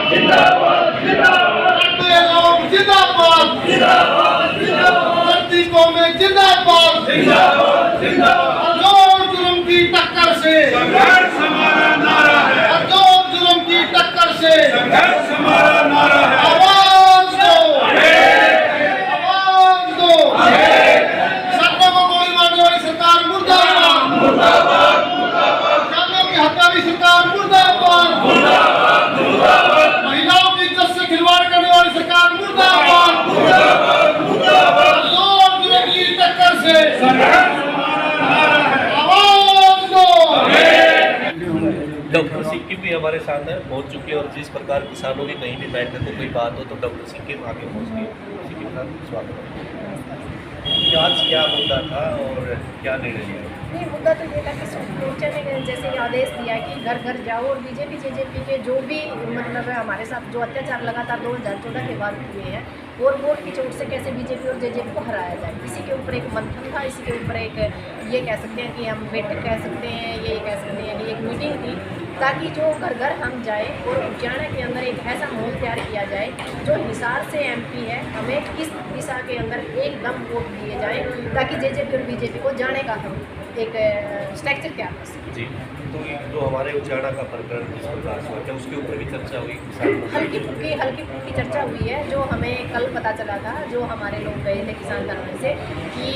लड़ते लोग जिंदाबाद, लड़ती कौमें जिंदाबाद। जोर जुल्म की टक्कर से संघर्ष हमारा नारा है, जोर जुल्म की टक्कर से संघर्ष हमारा नारा है। आवाज दो, आवाज दो। सत्ता को गोली मारने वाली सरकार मुर्दाबाद, किसानों की हत्या वाली सरकार मुर्दाबाद, महिलाओं की इज्जत से खिलवाड़ करने वाली सरकार मुर्दाबाद। जोर जुल्म की टक्कर से आवाज दो। डॉक्टर सिक्किम भी हमारे साथ है, पहुंच चुके हैं और जिस प्रकार किसानों की कहीं भी बैठने को कोई बात हो तो डॉक्टर सिक्किम आगे पहुंच गए। सिक्किम साहब स्वागत है। आज क्या मुद्दा था और क्या निर्णय लिया? नहीं, मुद्दा तो ये था कि सुप्रीम ने जैसे ये आदेश दिया कि घर घर जाओ और बीजेपी जेजेपी के जो भी मतलब हमारे साथ जो अत्याचार लगातार 2014 के बाद हुए हैं और वोट की चोट से कैसे बीजेपी और जेजेपी को हराया जाए, इसी के ऊपर एक मंथन था। इसी के ऊपर एक ये कह सकते हैं कि हम बैठक कह सकते हैं, ये कह सकते हैं कि एक मीटिंग थी ताकि जो घर घर हम जाए और उज्जैन के अंदर एक ऐसा माहौल तैयार किया जाए जो हिसार से एमपी है हमें किस दिशा के अंदर एकदम वोट दिए जाए ताकि जेजेपी और बीजेपी को जाने का हम एक स्ट्रक्चर तैयार कर सकें। जी, तो ये जो हमारे उचाड़ा का प्रकरण जिस प्रकार से हुआ, क्या उसके ऊपर भी चर्चा हुई? हल्की फुल्की चर्चा हुई है। जो हमें कल पता चला था, जो हमारे लोग गए थे किसान धरने से कि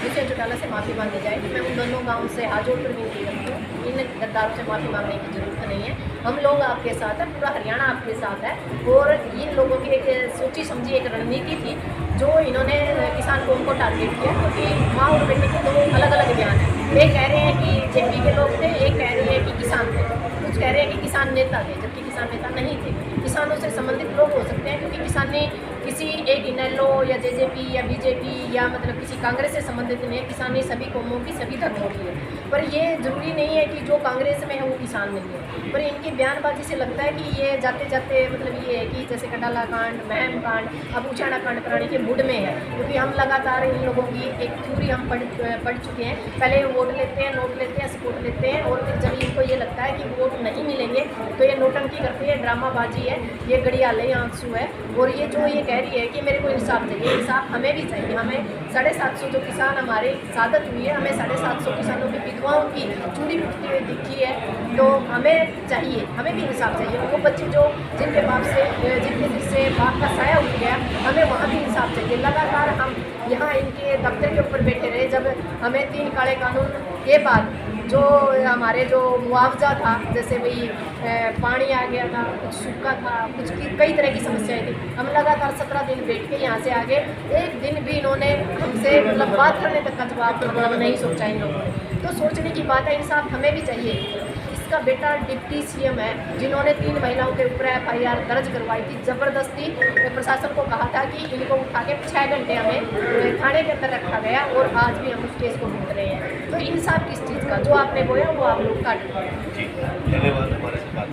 दूसरे चौटाला से माफ़ी मांगी जाए। मैं उन दोनों गाँव से हाथ जोड़कर विनती करती हूँ, इन गद्दारों से माफ़ी मांगने की जरूरत नहीं है। हम लोग आपके साथ हैं, पूरा हरियाणा आपके साथ है और इन लोगों की एक सोची समझी एक रणनीति थी जो इन्होंने किसान कौम को टारगेट किया, क्योंकि माँ और बेटे के दो अलग अलग बयान हैं। एक कह रहे हैं कि जेपी के लोग थे, एक कह रहे हैं कि किसान थे, कुछ कह रहे हैं कि किसान नेता थे, जबकि किसान नेता नहीं थे। किसानों से संबंधित लोग हो सकते हैं क्योंकि किसानी किसी एक इनेलो या जेजेपी या बीजेपी या मतलब किसी कांग्रेस से संबंधित नहीं है। किसानी सभी कौमों की, सभी धर्मों की है, पर ये जरूरी नहीं है कि जो कांग्रेस में है वो किसान नहीं है। पर इनकी बयानबाजी से लगता है कि ये जाते जाते मतलब ये है कि जैसे कटाला कांड, महम कांड, अब उचाड़ा कांड कराने के मूड में है, क्योंकि हम लगातार इन लोगों की एक थ्योरी हम पढ़ चुके हैं। पहले वोट लेते हैं, नोट लेते हैं, सपोर्ट लेते हैं और फिर जब इनको ये लगता है कि वोट नहीं मिलेंगे तो ये नोटंकी करते हैं, ड्रामाबाजी है, ये गड़ियाले आंसू है। और ये जो ये कह रही है कि मेरे को इंसाफ चाहिए, इंसाफ हमें भी चाहिए। हमें 750 जो किसान हमारे शहादत हुई है, हमें 750 किसानों की विधवाओं की चूड़ी फूटती हुई दिखी है, तो हमें चाहिए, हमें भी इंसाफ चाहिए। वो बच्चे जो जिनके बाप से जिनके दिल से बाप का साया उठ गया, हमें वहाँ भी इंसाफ चाहिए। लगातार हम यहाँ इनके दफ्तर के ऊपर बैठे रहे, जब हमें 3 काले कानून के बाद जो हमारे जो मुआवजा था, जैसे भाई पानी आ गया था, कुछ सूखा था, कुछ कई तरह की समस्याएं थी, हम लगातार 17 दिन बैठ के यहाँ से आगे एक दिन भी इन्होंने हमसे मतलब बात करने तक का जवाब मतलब नहीं सोचा इन लोगों ने। तो सोचने की बात है, इंसाफ हमें भी चाहिए। इसका बेटा डिप्टी सीएम है, जिन्होंने 3 महिलाओं के ऊपर FIR दर्ज करवाई थी। ज़बरदस्ती प्रशासन को कहा था कि इनको उठा के 6 घंटे हमें थाने के अंदर रखा गया और आज भी हम उस केस को भुगत रहे हैं। तो इंसाफ किस चीज़ का? जो आपने बोया वो आप लोग काट। जी, धन्यवाद हमारे से बात।